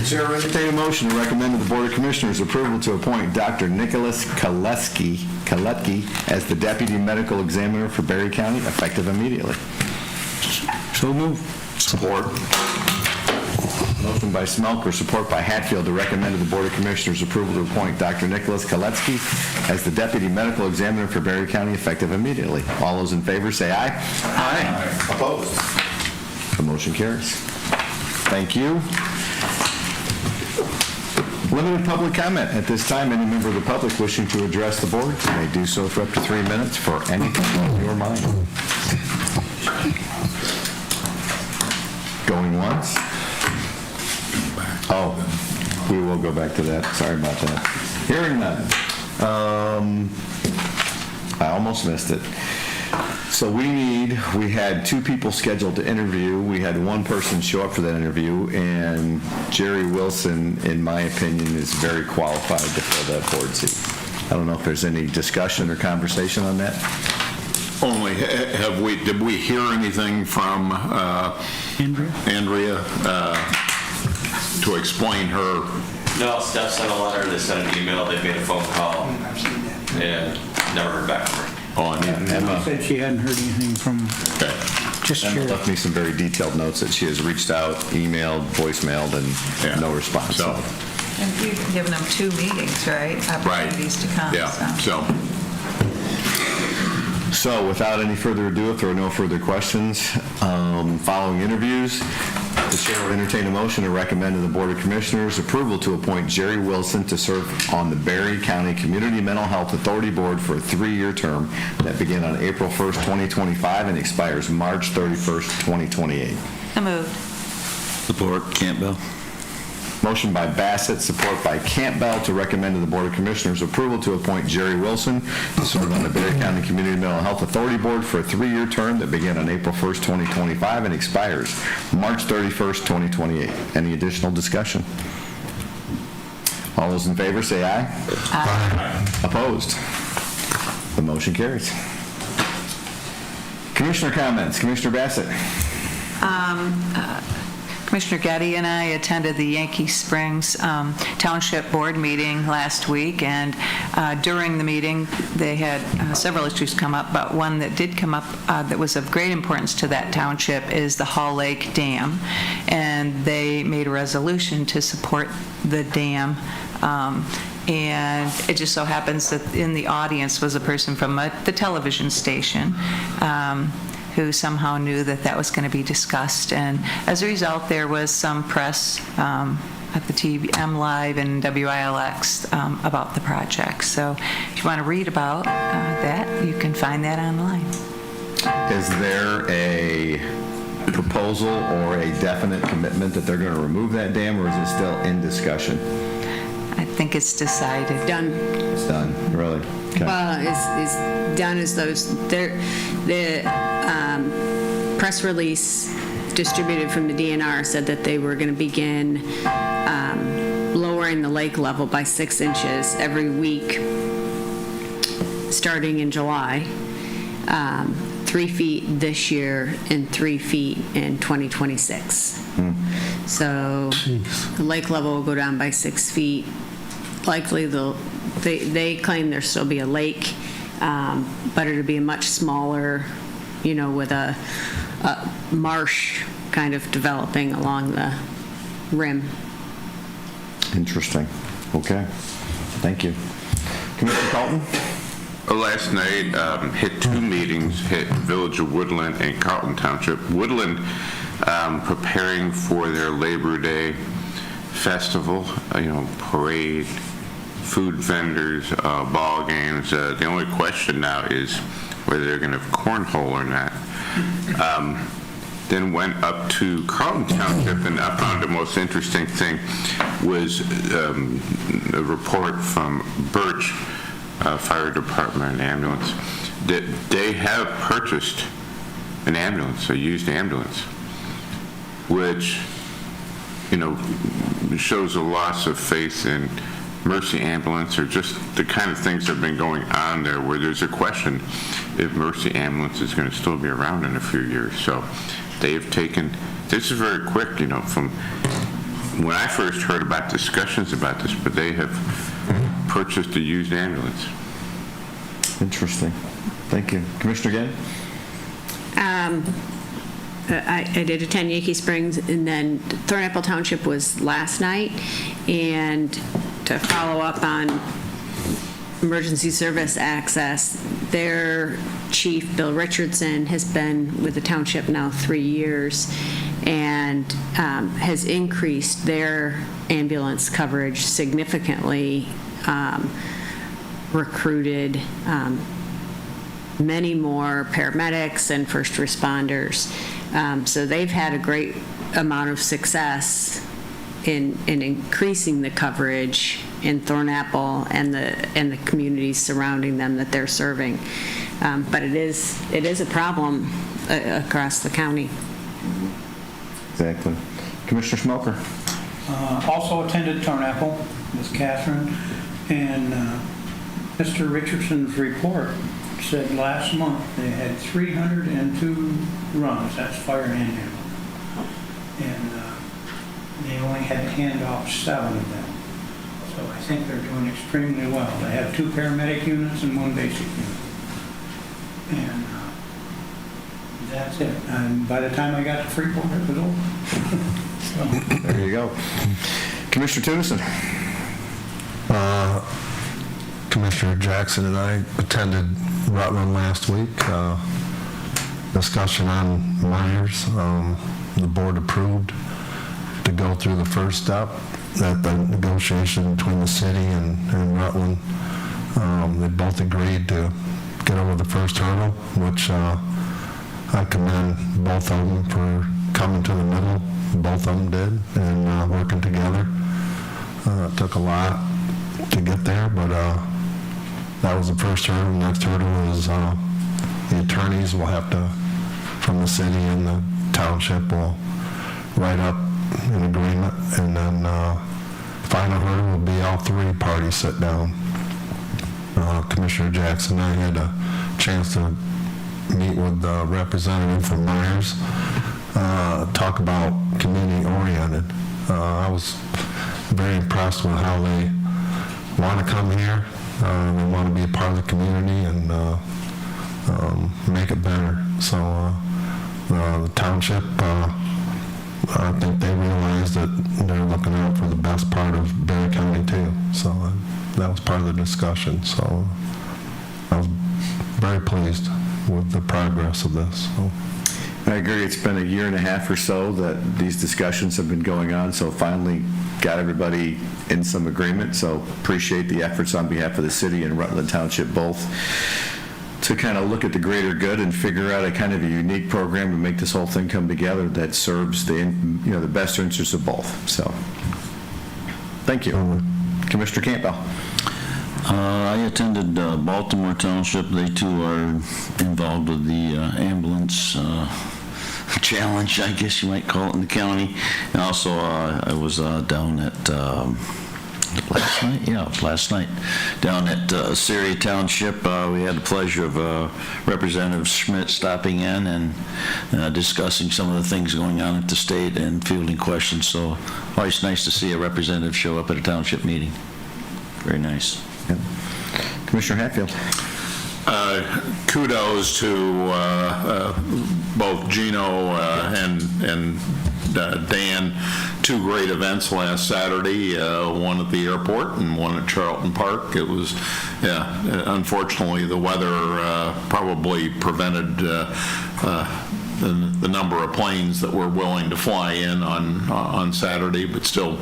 Chair will entertain a motion to recommend to the Board of Commissioners approval to appoint Dr. Nicholas Koletki as the Deputy Medical Examiner for Berry County, effective immediately. So move. Support. Motion by Smelker, support by Hatfield, to recommend to the Board of Commissioners approval to appoint Dr. Nicholas Koletki as the Deputy Medical Examiner for Berry County, effective immediately. All those in favor say aye. Aye. Opposed? The motion carries. Thank you. Limited public comment. At this time, any member of the public wishing to address the board may do so for up to 3 minutes for anything on your mind. Going once? Oh, we will go back to that. Sorry about that. Hearing none. I almost missed it. So we had 2 people scheduled to interview. We had 1 person show up for that interview, and Jerry Wilson, in my opinion, is very qualified to fill that board seat. I don't know if there's any discussion or conversation on that. Only, did we hear anything from Andrea to explain her? No, Steph sent a letter, they sent an email, they made a phone call, and never heard back from her. Oh, and Emma said she hadn't heard anything from, just Emma sure. left me some very detailed notes that she has reached out, emailed, voicemailed, and no response. So, And you've given them 2 meetings, right? Opportunities to come. yeah, so. So without any further ado, if there are no further questions, following interviews, the chair will entertain a motion to recommend to the Board of Commissioners approval to appoint Jerry Wilson to serve on the Berry County Community Mental Health Authority Board for a 3-year term that begins on April 1st, 2025 and expires March 31st, 2028. So moved. Support, Campbell. Motion by Bassett, support by Campbell, to recommend to the Board of Commissioners approval to appoint Jerry Wilson to serve on the Berry County Community Mental Health Authority Board for a 3-year term that begins on April 1st, 2025 and expires March 31st, 2028. Any additional discussion? All those in favor say aye. Aye. Opposed? The motion carries. Commissioner comments. Commissioner Bassett. Commissioner Getty and I attended the Yankee Springs Township Board meeting last week, and during the meeting, they had several issues come up, but one that did come up that was of great importance to that township is the Hall Lake Dam, and they made a resolution to support the dam. And it just so happens that in the audience was a person from the television station who somehow knew that that was going to be discussed. And as a result, there was some press at the TVM Live and WILX about the project. So if you want to read about that, you can find that online. Is there a proposal or a definite commitment that they're going to remove that dam, or is it still in discussion? I think it's decided. Done. It's done, really? Okay. Well, is done as those, the press release distributed from the DNR said that they were going to begin lowering the lake level by 6 inches every week, starting in July. 3 feet this year and 3 feet in 2026. So the lake level will go down by 6 feet. Likely they claim there'll still be a lake, but it'll be a much smaller, with a marsh kind of developing along the rim. Interesting. Okay. Thank you. Commissioner Carlton? Last night, hit 2 meetings, hit Village of Woodland and Carlton Township. Woodland preparing for their Labor Day festival, parade, food vendors, ball games. The only question now is whether they're going to have cornhole or not. Then went up to Carlton Township, and I found the most interesting thing was a report from Birch Fire Department and ambulance that they have purchased an ambulance, a used ambulance, which shows a loss of faith in Mercy Ambulance, or just the kind of things that have been going on there, where there's a question if Mercy Ambulance is going to still be around in a few years. So they have taken, this is very quick, from when I first heard about discussions about this, but they have purchased a used ambulance. Interesting. Thank you. Commissioner Gann? I did attend Yankee Springs, and then Thornapple Township was last night. And to follow up on emergency service access, their chief, Bill Richardson, has been with the township now 3 years and has increased their ambulance coverage significantly, recruited many more paramedics and first responders. So they've had a great amount of success in increasing the coverage in Thornapple and the communities surrounding them that they're serving. But it is a problem across the county. Exactly. Commissioner Smoker? Also attended Thornapple with Catherine, and Mr. Richardson's report said last month they had 302 runs, that's fire and ambulance. And they only had to hand off 7 of them. So I think they're doing extremely well. They have 2 paramedic units and 1 basic unit. And that's it. And by the time I got to Freeport, it was over. So. There you go. Commissioner Tunison? Commissioner Jackson and I attended Rutland last week. Discussion on Myers. The board approved to go through the first step, that the negotiation between the city and Rutland. They both agreed to get over the first hurdle, which I commend both of them for coming to the middle. Both of them did, and working together. It took a lot to get there, but that was the first hurdle. The next hurdle is the attorneys will have to, from the city and the township, will write up an agreement, and then final hurdle will be all 3 parties sit down. Commissioner Jackson and I had a chance to meet with the representative from Myers, talk about community-oriented. I was very impressed with how they want to come here. They want to be a part of the community and make it better. So the township, I think they realize that they're looking out for the best part of Berry County too. So that was part of the discussion. So I was very pleased with the progress of this. So. I agree. It's been 1.5 years or so that these discussions have been going on, so finally got everybody in some agreement. So appreciate the efforts on behalf of the city and Rutland Township both to kind of look at the greater good and figure out a kind of a unique program to make this whole thing come together that serves the, the best interests of both. So, thank you. Commissioner Campbell. I attended Baltimore Township. They too are involved with the ambulance challenge, I guess you might call it, in the county. And also, I was down at last night down at Syria Township. We had the pleasure of Representative Schmidt stopping in and discussing some of the things going on at the state and fielding questions. So always nice to see a representative show up at a township meeting. Very nice. Yep. Commissioner Hatfield. Kudos to both Gino and Dan. Two great events last Saturday, one at the airport and one at Charlton Park. It was, unfortunately, the weather probably prevented the number of planes that were willing to fly in on Saturday, but still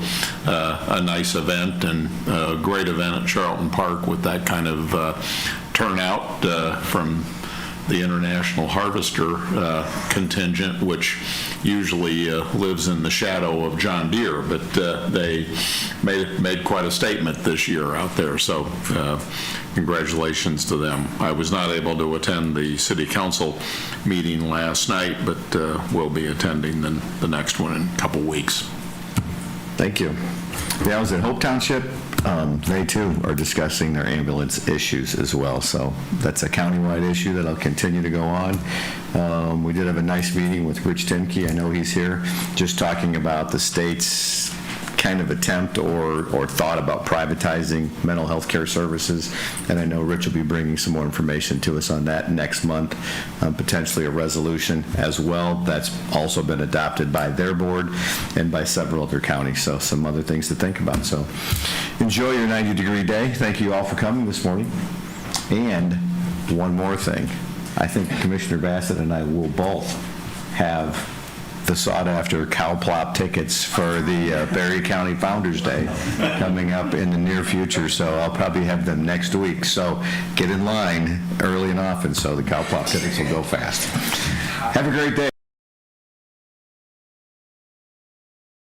a nice event and a great event at Charlton Park with that kind of turnout from the International Harvester contingent, which usually lives in the shadow of John Deere, but they made quite a statement this year out there, so congratulations to them. I was not able to attend the City Council meeting last night, but will be attending the next one in a couple weeks. Thank you. Yeah, I was at Hope Township. They too are discussing their ambulance issues as well, so that's a countywide issue that'll continue to go on. We did have a nice meeting with Rich Timke. I know he's here, just talking about the state's kind of attempt or thought about privatizing mental health care services, and I know Rich will be bringing some more information to us on that next month, potentially a resolution as well. That's also been adopted by their board and by several other counties, so some other things to think about. So enjoy your 90-degree day. Thank you all for coming this morning. And one more thing, I think Commissioner Bassett and I will both have the sought-after cow plop tickets for the Berry County Founders Day coming up in the near future, so I'll probably have them next week. So get in line early and often so the cow plop tickets will go fast. Have a great day.